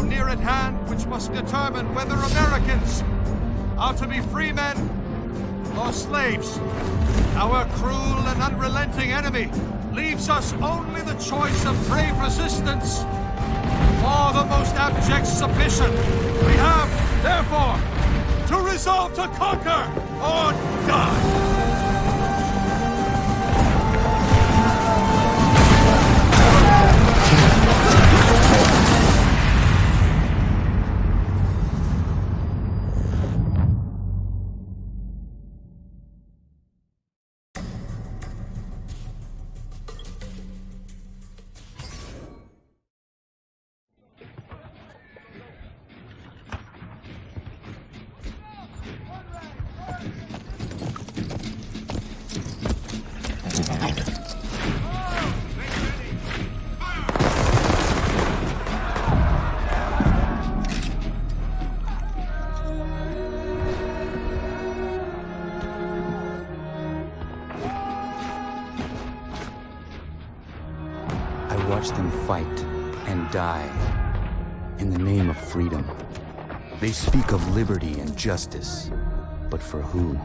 now near at hand which must determine whether Americans are to be free men or slaves. Our cruel and unrelenting enemy leaves us only the choice of brave resistance or the most abject submission. We have, therefore, to resolve to conquer or die. Watch them fight and die in the name of freedom. They speak of liberty and justice, but for who?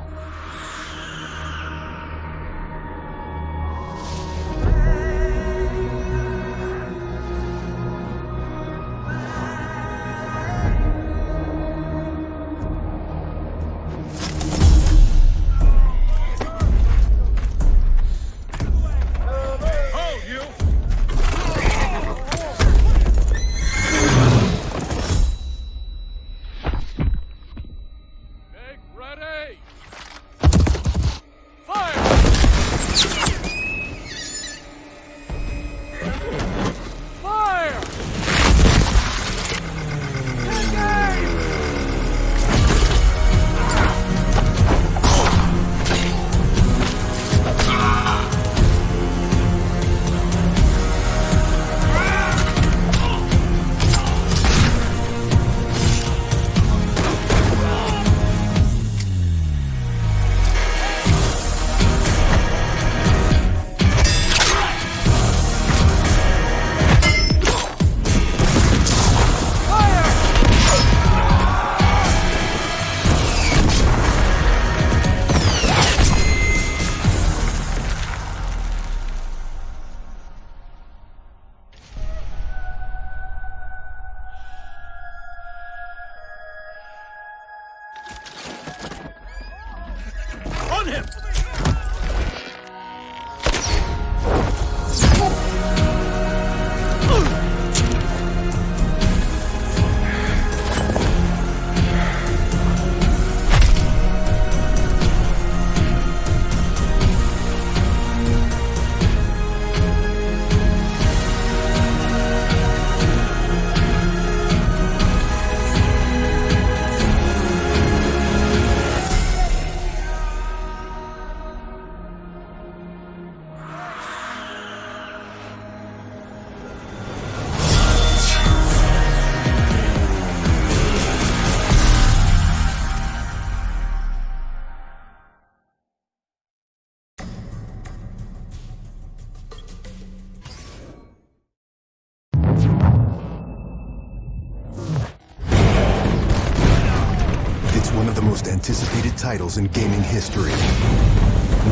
Most anticipated titles in gaming history.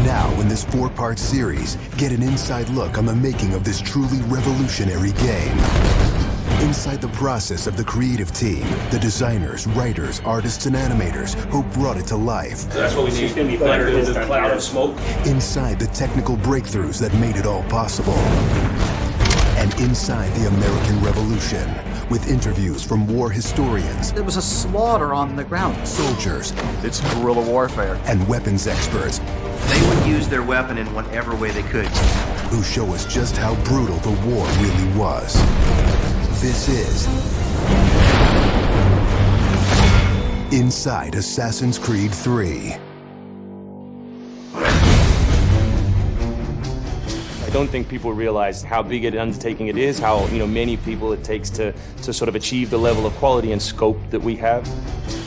Now, in this 4-part series, get an inside look on the making of this truly revolutionary game. Inside the process of the creative team, the designers, writers, artists, and animators who brought it to life. So that's what we need. It's going to be better in the cloud of smoke. Inside the technical breakthroughs that made it all possible. And inside the American Revolution, with interviews from war historians. There was a slaughter on the ground. Soldiers. It's guerrilla warfare. And weapons experts. They would use their weapon in whatever way they could. Who show us just how brutal the war really was. This is Inside Assassin's Creed 3. I don't think people realize how big an undertaking it is, how many people it takes to sort of achieve the level of quality and scope that we have.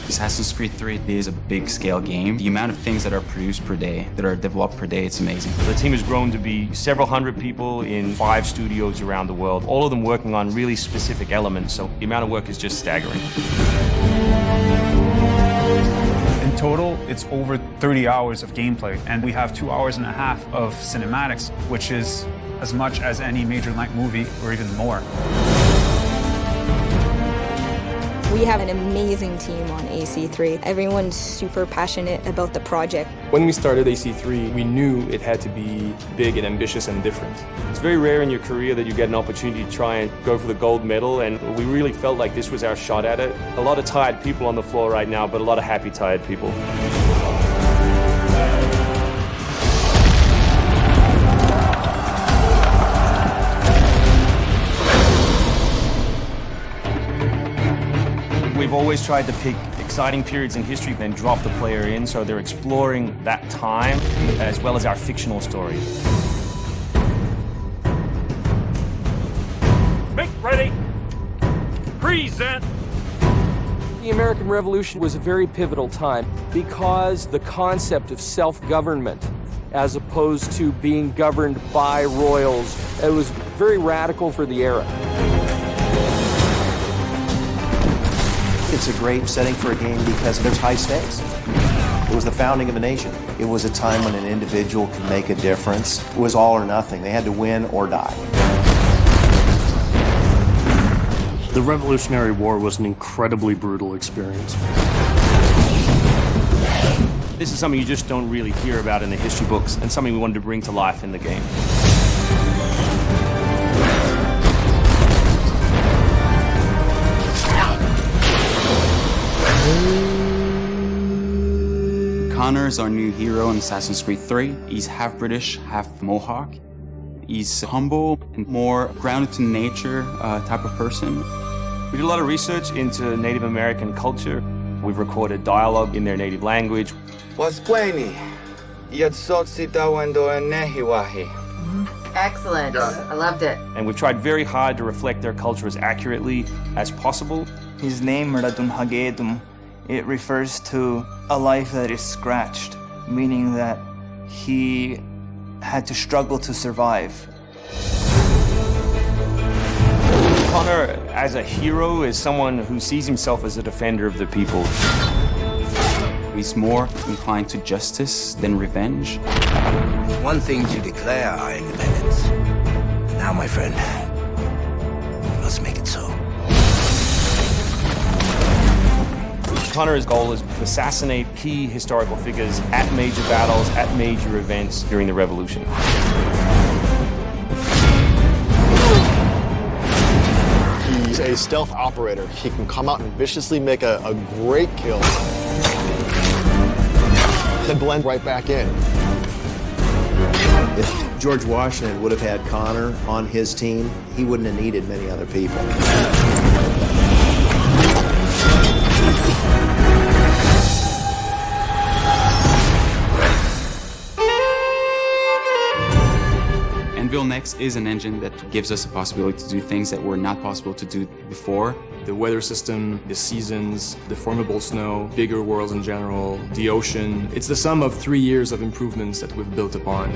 Assassin's Creed 3 is a big-scale game. The amount of things that are produced per day, that are developed per day, it's amazing. The team has grown to be several hundred people in 5 studios around the world, all of them working on really specific elements, so the amount of work is just staggering. In total, it's over 30 hours of gameplay, and we have 2.5 hours of cinematics, which is as much as any major length movie, or even more. We have an amazing team on AC3. Everyone's super passionate about the project. When we started AC3, we knew it had to be big and ambitious and different. It's very rare in your career that you get an opportunity to try and go for the gold medal, and we really felt like this was our shot at it. A lot of tired people on the floor right now, but a lot of happy, tired people. We've always tried to pick exciting periods in history, then drop the player in, so they're exploring that time as well as our fictional story. Make ready. Present. The American Revolution was a very pivotal time because the concept of self-government, as opposed to being governed by royals, it was very radical for the era. It's a great setting for a game because there's high stakes. It was the founding of a nation. It was a time when an individual could make a difference. It was all or nothing. They had to win or die. The Revolutionary War was an incredibly brutal experience. This is something you just don't really hear about in the history books, and something we wanted to bring to life in the game. Connor is our new hero in Assassin's Creed 3. He's half British, half Mohawk. He's humble and more grounded to nature type of person. We did a lot of research into Native American culture. We've recorded dialogue in their native language. Excellent. I loved it. And we've tried very hard to reflect their culture as accurately as possible. His name, Radun Hagedum, it refers to a life that is scratched, meaning that he had to struggle to survive. Connor, as a hero, is someone who sees himself as a defender of the people. He's more inclined to justice than revenge. One thing to declare our independence. Now, my friend, we must make it so. Connor's goal is to assassinate key historical figures at major battles, at major events during the Revolution. He's a stealth operator. He can come out and viciously make a great kill, then blend right back in. If George Washington would have had Connor on his team, he wouldn't have needed many other people. Anvil Next is an engine that gives us the possibility to do things that were not possible to do before. The weather system, the seasons, the formidable snow, bigger worlds in general, the ocean. It's the sum of 3 years of improvements that we've built upon.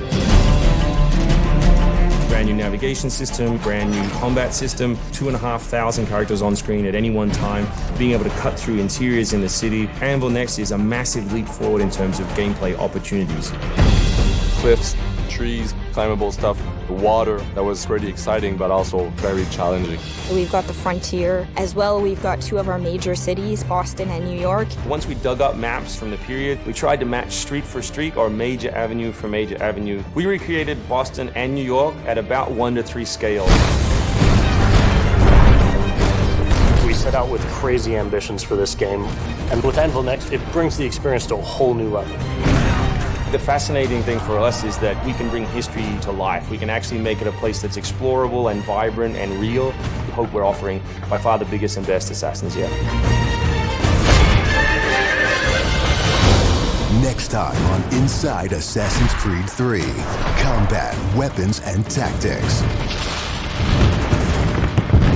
Brand new navigation system, brand new combat system, 2,500 characters on screen at any one time, being able to cut through interiors in the city. Anvil Next is a massive leap forward in terms of gameplay opportunities. Cliffs, trees, climbable stuff, the water, that was pretty exciting but also very challenging. We've got the frontier as well. We've got 2 of our major cities, Boston and New York. Once we dug up maps from the period, we tried to match street for street or major avenue for major avenue. We recreated Boston and New York at about 1:3 scale. We set out with crazy ambitions for this game, and with Anvil Next, it brings the experience to a whole new level. The fascinating thing for us is that we can bring history to life. We can actually make it a place that's explorable and vibrant and real. We hope we're offering by far the biggest and best Assassins yet. Next time on Inside Assassin's Creed 3, combat, weapons, and tactics.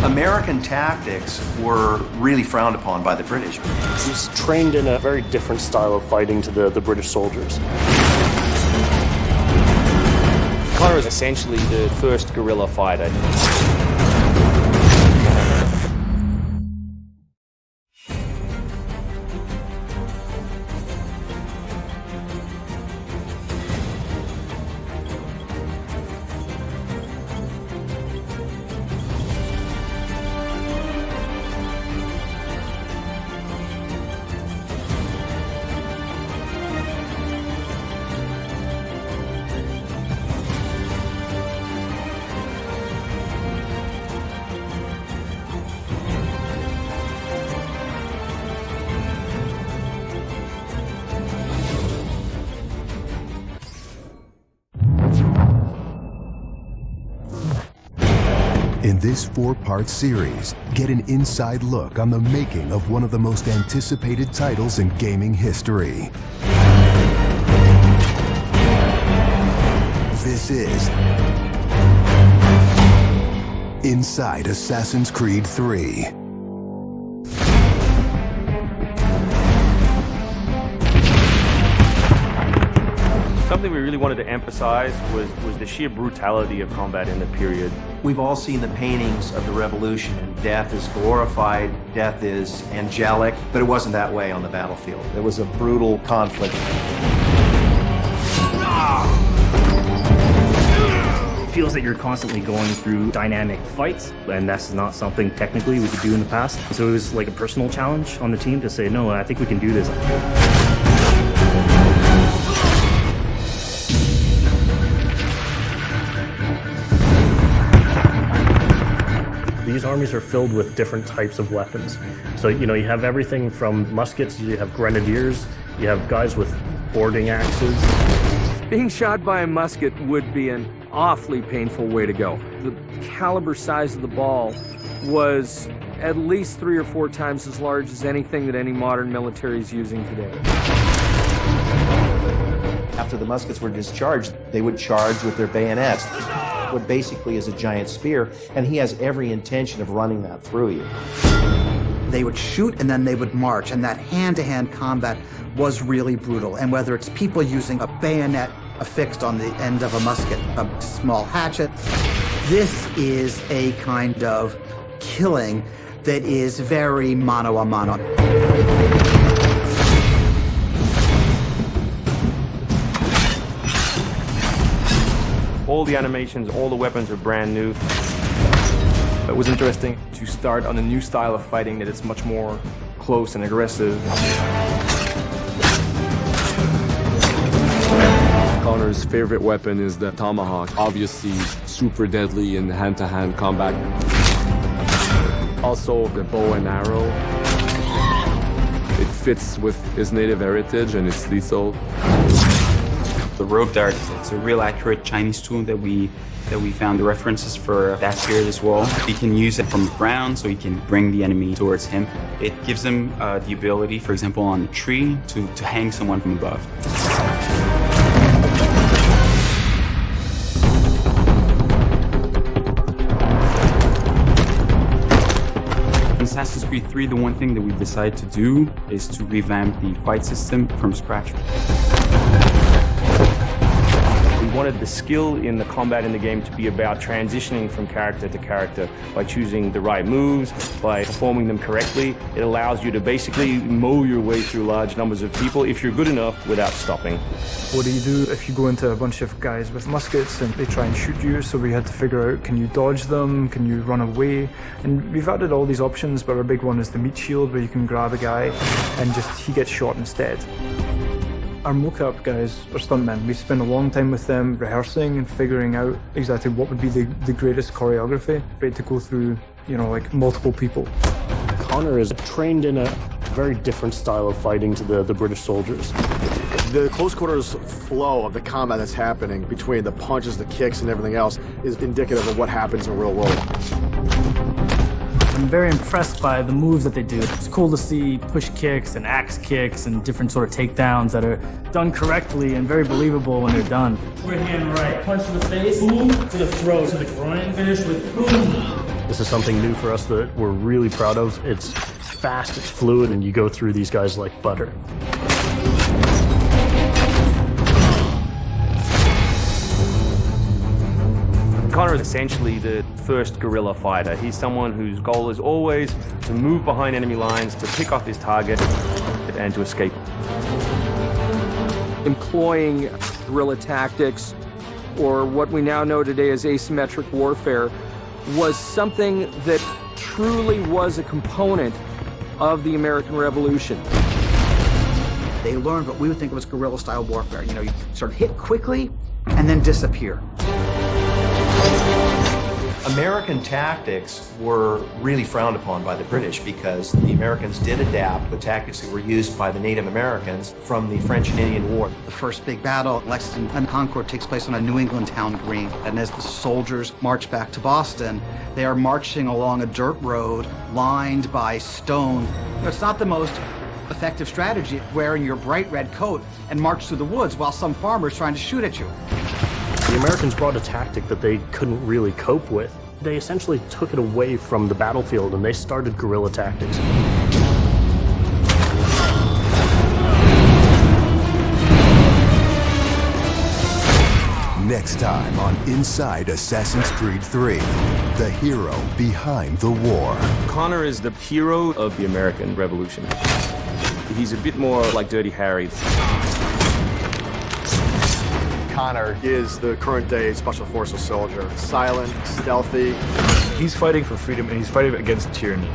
American tactics were really frowned upon by the British. He's trained in a very different style of fighting to the British soldiers. Connor is essentially the first guerrilla fighter. In this 4-part series, get an inside look on the making of one of the most anticipated titles in gaming history. This is Inside Assassin's Creed 3. Something we really wanted to emphasize was the sheer brutality of combat in the period. We've all seen the paintings of the Revolution, and death is glorified, death is angelic, but it wasn't that way on the battlefield. It was a brutal conflict. It feels that you're constantly going through dynamic fights, and that's not something technically we could do in the past. So it was like a personal challenge on the team to say, no, I think we can do this. These armies are filled with different types of weapons. So, you have everything from muskets, you have grenadiers, you have guys with boarding axes. Being shot by a musket would be an awfully painful way to go. The caliber size of the ball was at least 3 or 4 times as large as anything that any modern military is using today. After the muskets were discharged, they would charge with their bayonets, what basically is a giant spear, and he has every intention of running that through you. They would shoot and then they would march, and that hand-to-hand combat was really brutal. And whether it's people using a bayonet affixed on the end of a musket, a small hatchet, this is a kind of killing that is very mano a mano. All the animations, all the weapons are brand new. It was interesting to start on a new style of fighting that is much more close and aggressive. Connor's favorite weapon is the tomahawk, obviously super deadly in hand-to-hand combat. Also the bow and arrow. It fits with his native heritage and it's lethal. The rope dart, it's a real accurate Chinese tool that we found the references for that period as well. He can use it from the ground, so he can bring the enemy towards him. It gives him the ability, for example, on a tree, to hang someone from above. In Assassin's Creed 3, the one thing that we decided to do is to revamp the fight system from scratch. We wanted the skill in the combat in the game to be about transitioning from character to character by choosing the right moves, by performing them correctly. It allows you to basically mow your way through large numbers of people if you're good enough without stopping. What do you do if you go into a bunch of guys with muskets and they try and shoot you? So we had to figure out, can you dodge them? Can you run away? And we've added all these options, but our big one is the meat shield, where you can grab a guy and he gets shot instead. Our mocap guys are stuntmen. We spend a long time with them rehearsing and figuring out exactly what would be the greatest choreography. Ready to go through, like multiple people. Connor is trained in a very different style of fighting to the British soldiers. The close quarters flow of the combat that's happening between the punches, the kicks, and everything else is indicative of what happens in the real world. I'm very impressed by the moves that they do. It's cool to see push kicks and axe kicks and different sort of takedowns that are done correctly and very believable when they're done. Right hand, right. Punch to the face, boom, to the throat, to the groin. Finish with boom. This is something new for us that we're really proud of. It's fast, it's fluid, and you go through these guys like butter. Connor is essentially the first guerrilla fighter. He's someone whose goal is always to move behind enemy lines, to pick off his target, and to escape. Employing guerrilla tactics, or what we now know today as asymmetric warfare, was something that truly was a component of the American Revolution. They learned what we would think of as guerrilla-style warfare. You know, you sort of hit quickly and then disappear. American tactics were really frowned upon by the British because the Americans did adapt the tactics that were used by the Native Americans from the French and Indian War. The first big battle, Lexington and Concord, takes place on a New England town green. And as the soldiers march back to Boston, they are marching along a dirt road lined by stone. It's not the most effective strategy, wearing your bright red coat and march through the woods while some farmer's trying to shoot at you. The Americans brought a tactic that they couldn't really cope with. They essentially took it away from the battlefield and they started guerrilla tactics. Next time on Inside Assassin's Creed 3, the hero behind the war. Connor is the hero of the American Revolution. He's a bit more like Dirty Harry. Connor is the current-day Special Forces soldier. Silent, stealthy. He's fighting for freedom and he's fighting against tyranny.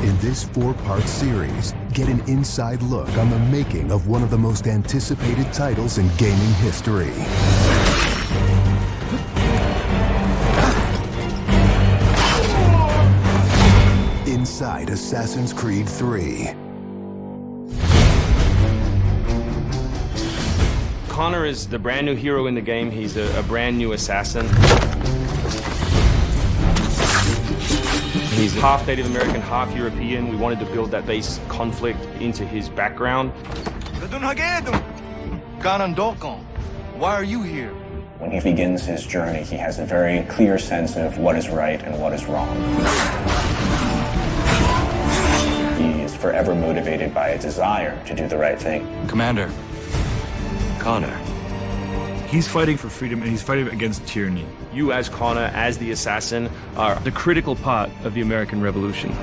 In this 4-part series, get an inside look on the making of one of the most anticipated titles in gaming history. Inside Assassin's Creed 3. Connor is the brand new hero in the game. He's a brand new assassin. He's half Native American, half European. We wanted to build that base conflict into his background. Why are you here? When he begins his journey, he has a very clear sense of what is right and what is wrong. He is forever motivated by a desire to do the right thing. Commander, Connor. He's fighting for freedom and he's fighting against tyranny. You as Connor, as the assassin, are the critical part of the American Revolution.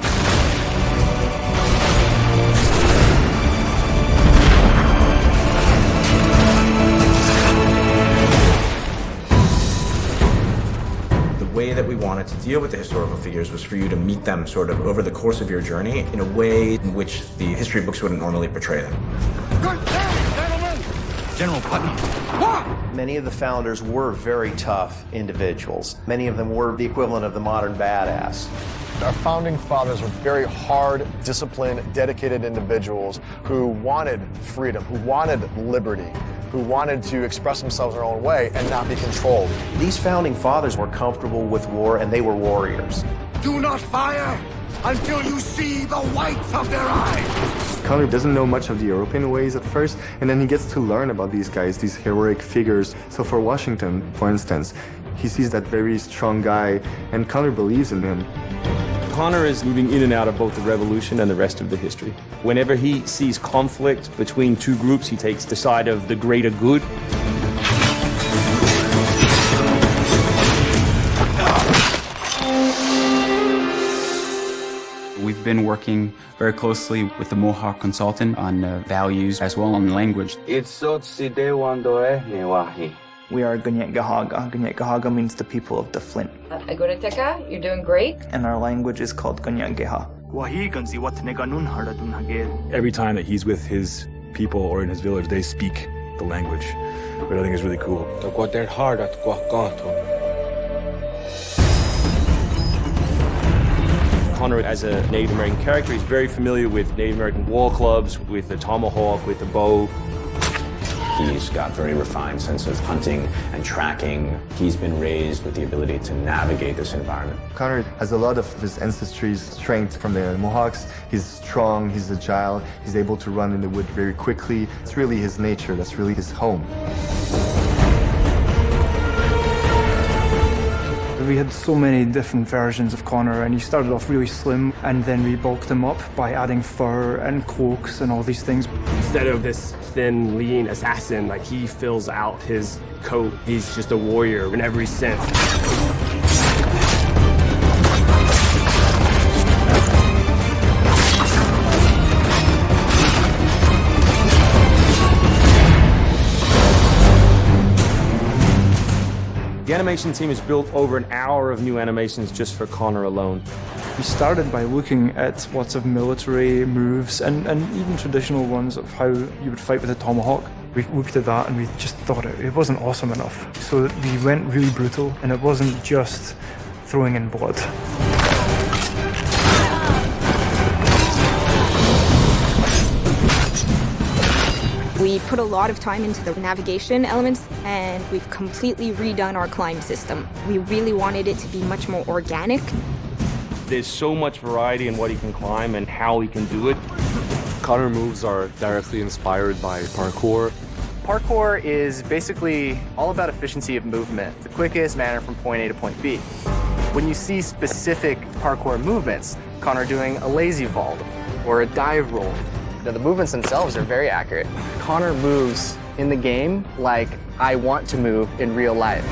The way that we wanted to deal with the historical figures was for you to meet them sort of over the course of your journey in a way in which the history books wouldn't normally portray them. General Putnam. Many of the founders were very tough individuals. Many of them were the equivalent of the modern badass. Our founding fathers were very hard, disciplined, dedicated individuals who wanted freedom, who wanted liberty, who wanted to express themselves their own way and not be controlled. These founding fathers were comfortable with war and they were warriors. Do not fire until you see the whites of their eyes. Connor doesn't know much of the European ways at first, and then he gets to learn about these guys, these heroic figures. So for Washington, for instance, he sees that very strong guy, and Connor believes in him. Connor is moving in and out of both the revolution and the rest of the history. Whenever he sees conflict between two groups, he takes the side of the greater good. We've been working very closely with the Mohawk consultant on values as well on language. We are Gunyet Gahaga. Gunyet Gahaga means the people of the Flint. Agoroteka, you're doing great. And our language is called Gunyet Geha. Every time that he's with his people or in his village, they speak the language, which I think is really cool. Connor, as a Native American character, is very familiar with Native American war clubs, with the tomahawk, with the bow. He's got very refined sense of hunting and tracking. He's been raised with the ability to navigate this environment. Connor has a lot of his ancestry's strength from the Mohawks. He's strong, he's agile, he's able to run in the wood very quickly. It's really his nature, that's really his home. We had so many different versions of Connor, and he started off really slim, and then we bulked him up by adding fur and cloaks and all these things. Instead of this thin, lean assassin, like, he fills out his coat. He's just a warrior in every sense. The animation team has built over an hour of new animations just for Connor alone. We started by looking at lots of military moves and even traditional ones of how you would fight with a tomahawk. We looked at that and we just thought it wasn't awesome enough. So we went really brutal, and it wasn't just throwing in blood. We put a lot of time into the navigation elements, and we've completely redone our climb system. We really wanted it to be much more organic. There's so much variety in what he can climb and how he can do it. Connor moves are directly inspired by parkour. Parkour is basically all about efficiency of movement, the quickest manner from point A to point B. When you see specific parkour movements, Connor doing a lazy vault or a dive roll, now, the movements themselves are very accurate. Connor moves in the game like I want to move in real life.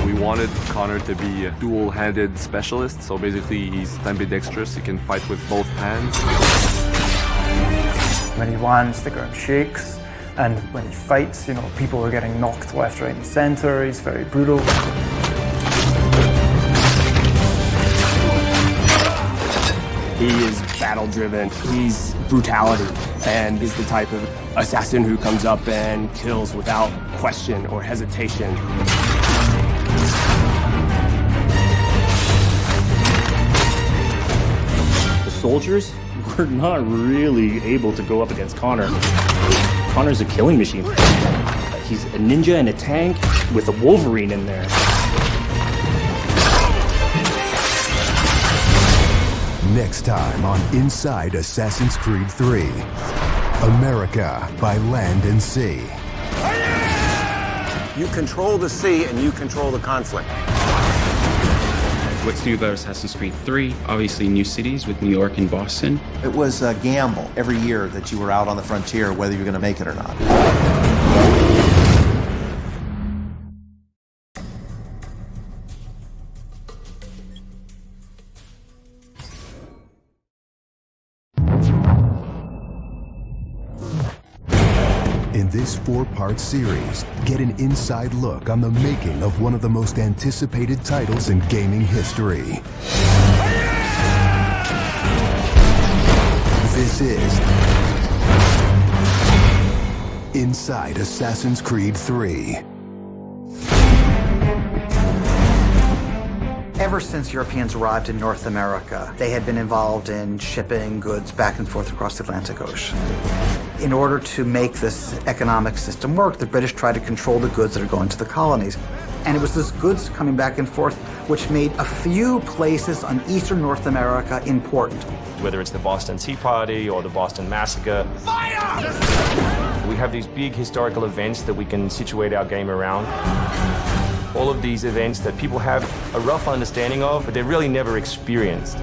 We wanted Connor to be a dual-handed specialist, so basically he's ambidextrous, he can fight with both hands. When he lands, the ground shakes. And when he fights, you know, people are getting knocked left, right, and center. He's very brutal. He is battle-driven. He's brutality, and he's the type of assassin who comes up and kills without question or hesitation. The soldiers were not really able to go up against Connor. Connor's a killing machine. He's a ninja in a tank with a Wolverine in there. Next time on Inside Assassin's Creed 3, America by Land and Sea. You control the sea and you control the conflict. What's new about Assassin's Creed 3? Obviously new cities with New York and Boston. It was a gamble every year that you were out on the frontier, whether you're going to make it or not. In this 4-part series, get an inside look on the making of one of the most anticipated titles in gaming history. This is Inside Assassin's Creed 3. Ever since Europeans arrived in North America, they had been involved in shipping goods back and forth across the Atlantic Ocean. In order to make this economic system work, the British tried to control the goods that are going to the colonies. And it was those goods coming back and forth which made a few places on eastern North America important. Whether it's the Boston Tea Party or the Boston Massacre. Fire! We have these big historical events that we can situate our game around. All of these events that people have a rough understanding of, but they've really never experienced.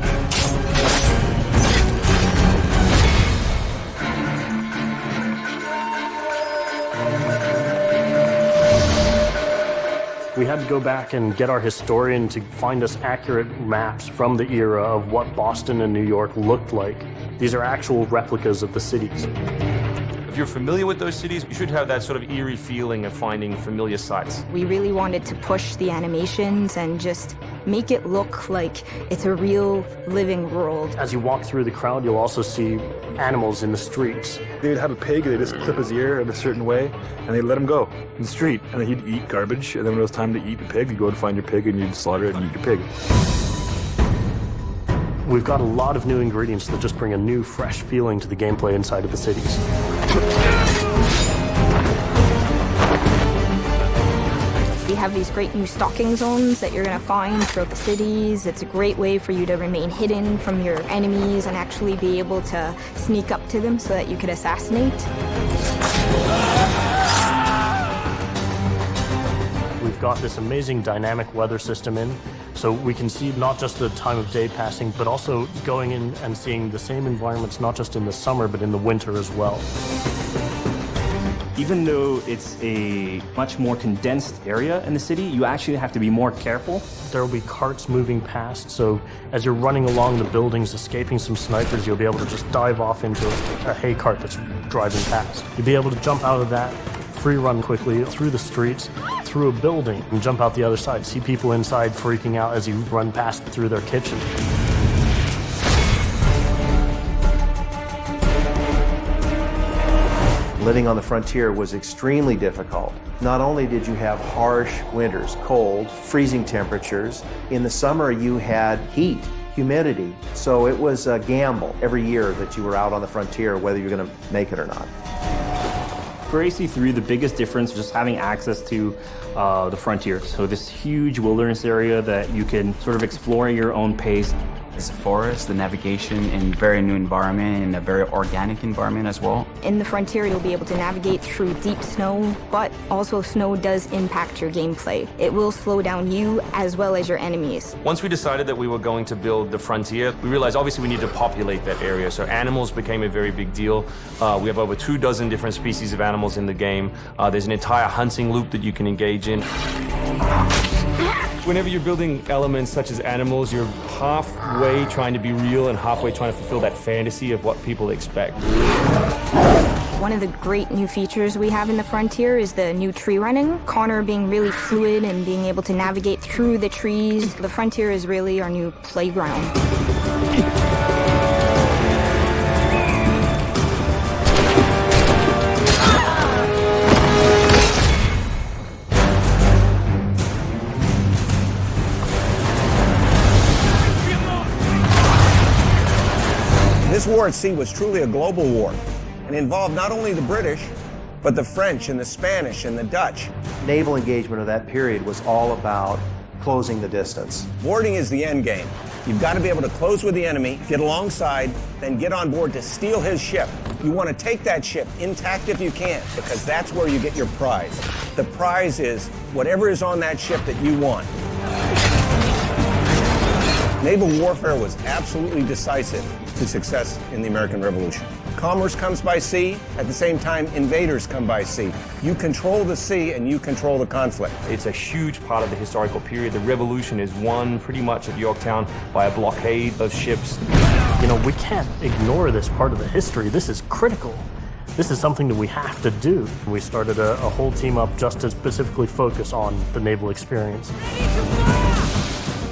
We had to go back and get our historian to find us accurate maps from the era of what Boston and New York looked like. These are actual replicas of the cities. If you're familiar with those cities, you should have that sort of eerie feeling of finding familiar sights. We really wanted to push the animations and just make it look like it's a real living world. As you walk through the crowd, you'll also see animals in the streets. They'd have a pig, they just clip his ear in a certain way, and they'd let him go in the street. And then he'd eat garbage, and then when it was time to eat the pig, you'd go and find your pig, and you'd slaughter it and eat your pig. We've got a lot of new ingredients that just bring a new, fresh feeling to the gameplay inside of the cities. We have these great new stalking zones that you're going to find throughout the cities. It's a great way for you to remain hidden from your enemies and actually be able to sneak up to them so that you could assassinate. We've got this amazing dynamic weather system in, so we can see not just the time of day passing, but also going in and seeing the same environments, not just in the summer, but in the winter as well. Even though it's a much more condensed area in the city, you actually have to be more careful. There will be carts moving past, so as you're running along the buildings, escaping some snipers, you'll be able to just dive off into a hay cart that's driving past. You'll be able to jump out of that, free run quickly through the streets, through a building, and jump out the other side. See people inside freaking out as you run past through their kitchen. Living on the frontier was extremely difficult. Not only did you have harsh winters, cold, freezing temperatures, in the summer you had heat, humidity. So it was a gamble every year that you were out on the frontier, whether you're going to make it or not. For AC3, the biggest difference is just having access to the frontier. So this huge wilderness area that you can sort of explore at your own pace. It's a forest, the navigation in a very new environment, and a very organic environment as well. In the frontier, you'll be able to navigate through deep snow, but also snow does impact your gameplay. It will slow down you as well as your enemies. Once we decided that we were going to build the frontier, we realized obviously we need to populate that area. So animals became a very big deal. We have over 24 different species of animals in the game. There's an entire hunting loop that you can engage in. Whenever you're building elements such as animals, you're halfway trying to be real and halfway trying to fulfill that fantasy of what people expect. One of the great new features we have in the frontier is the new tree running. Connor being really fluid and being able to navigate through the trees. The frontier is really our new playground. This war at sea was truly a global war and involved not only the British, but the French and the Spanish and the Dutch. Naval engagement of that period was all about closing the distance. Boarding is the end game. You've got to be able to close with the enemy, get alongside, then get on board to steal his ship. You want to take that ship intact if you can, because that's where you get your prize. The prize is whatever is on that ship that you want. Naval warfare was absolutely decisive to success in the American Revolution. Commerce comes by sea, at the same time invaders come by sea. You control the sea and you control the conflict. It's a huge part of the historical period. The revolution is won pretty much at Yorktown by a blockade of ships. You know, we can't ignore this part of the history. This is critical. This is something that we have to do. We started a whole team up just to specifically focus on the naval experience.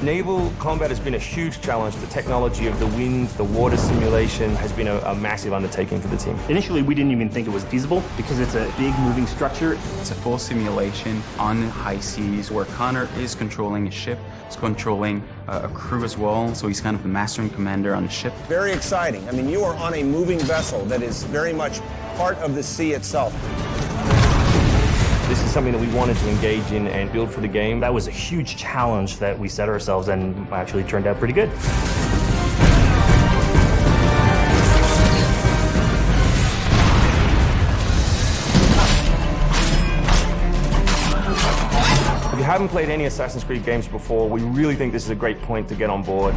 Naval combat has been a huge challenge. The technology of the wind, the water simulation has been a massive undertaking for the team. Initially, we didn't even think it was feasible because it's a big moving structure. It's a full simulation on high seas where Connor is controlling a ship, he's controlling a crew as well, so he's kind of the master and commander on the ship. Very exciting. I mean, you are on a moving vessel that is very much part of the sea itself. This is something that we wanted to engage in and build for the game. That was a huge challenge that we set ourselves and actually turned out pretty good. If you haven't played any Assassin's Creed games before, we really think this is a great point to get on board.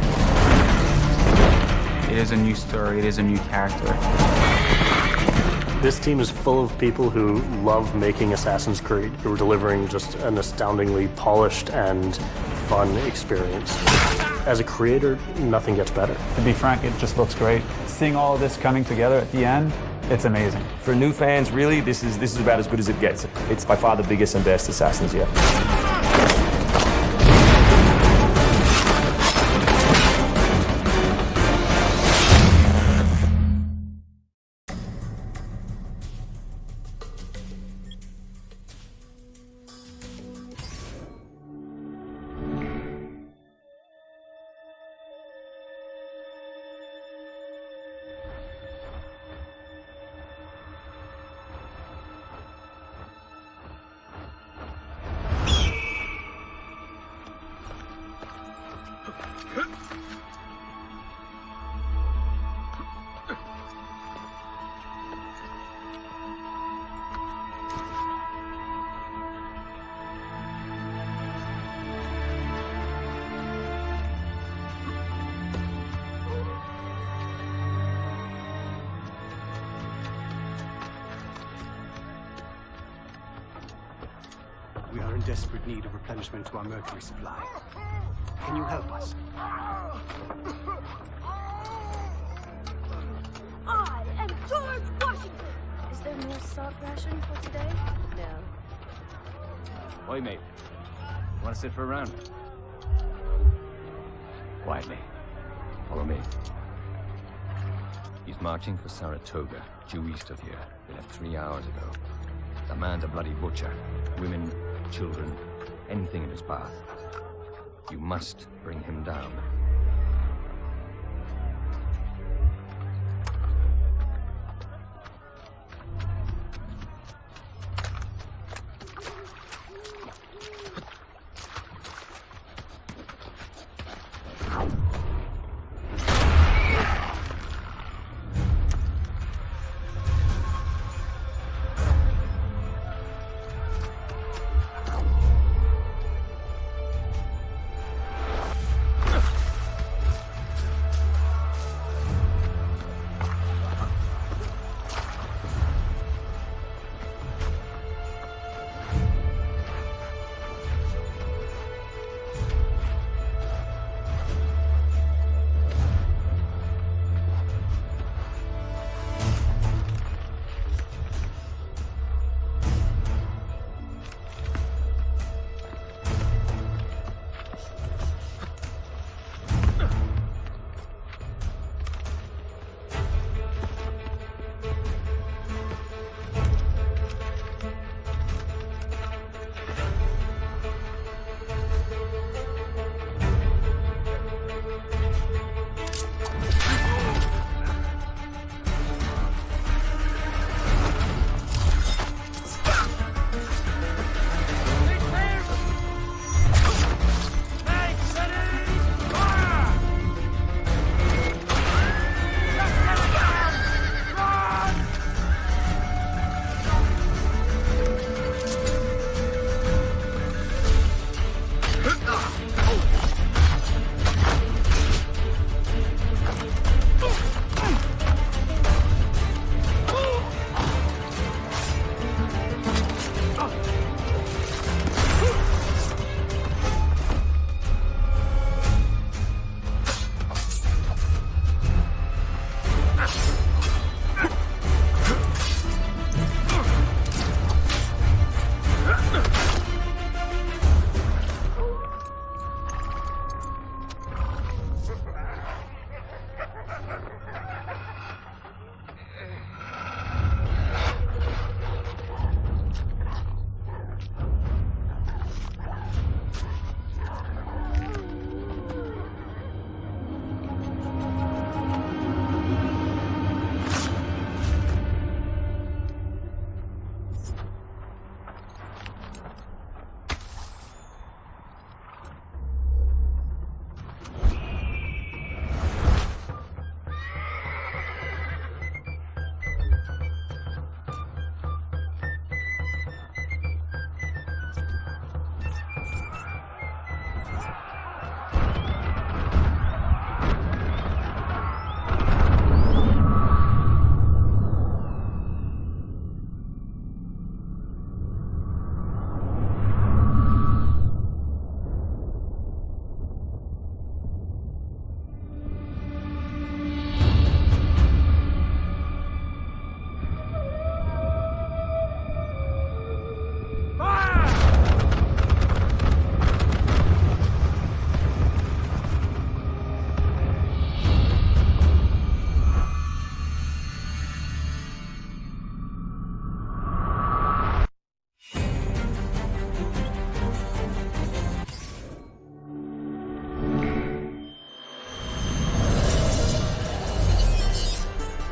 It is a new story, it is a new character. This team is full of people who love making Assassin's Creed, who are delivering just an astoundingly polished and fun experience. As a creator, nothing gets better. To be frank, it just looks great. Seeing all of this coming together at the end, it's amazing. For new fans, really, this is about as good as it gets. It's by far the biggest and best Assassins yet. We are in desperate need of replenishment to our mercury supply. Can you help us? I am George Washington! Is there more salt ration for today? No. Oi, mate. Want to sit for a round? Quietly. Follow me. He's marching for Saratoga, due east of here. They left 3 hours ago. The man's a bloody butcher. Women, children, anything in his path. You must bring him down.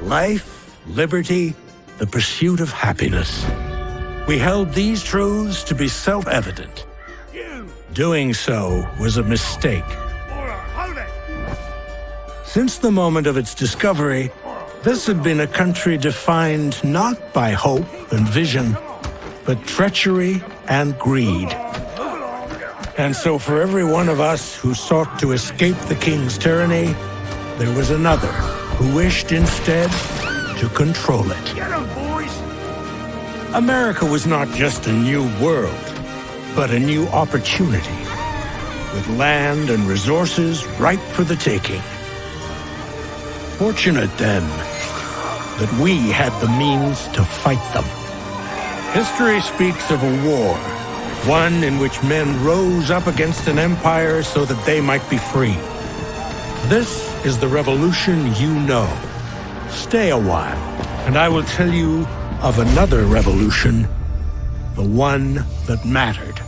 Life, liberty, the pursuit of happiness. We held these truths to be self-evident. Doing so was a mistake. Since the moment of its discovery, this had been a country defined not by hope and vision, but treachery and greed. And so for every one of us who sought to escape the king's tyranny, there was another who wished instead to control it. Get 'em, boys! America was not just a new world, but a new opportunity, with land and resources ripe for the taking. Fortunate, then, that we had the means to fight them. History speaks of a war, one in which men rose up against an empire so that they might be free. This is the revolution you know. Stay a while, and I will tell you of another revolution, the one that mattered.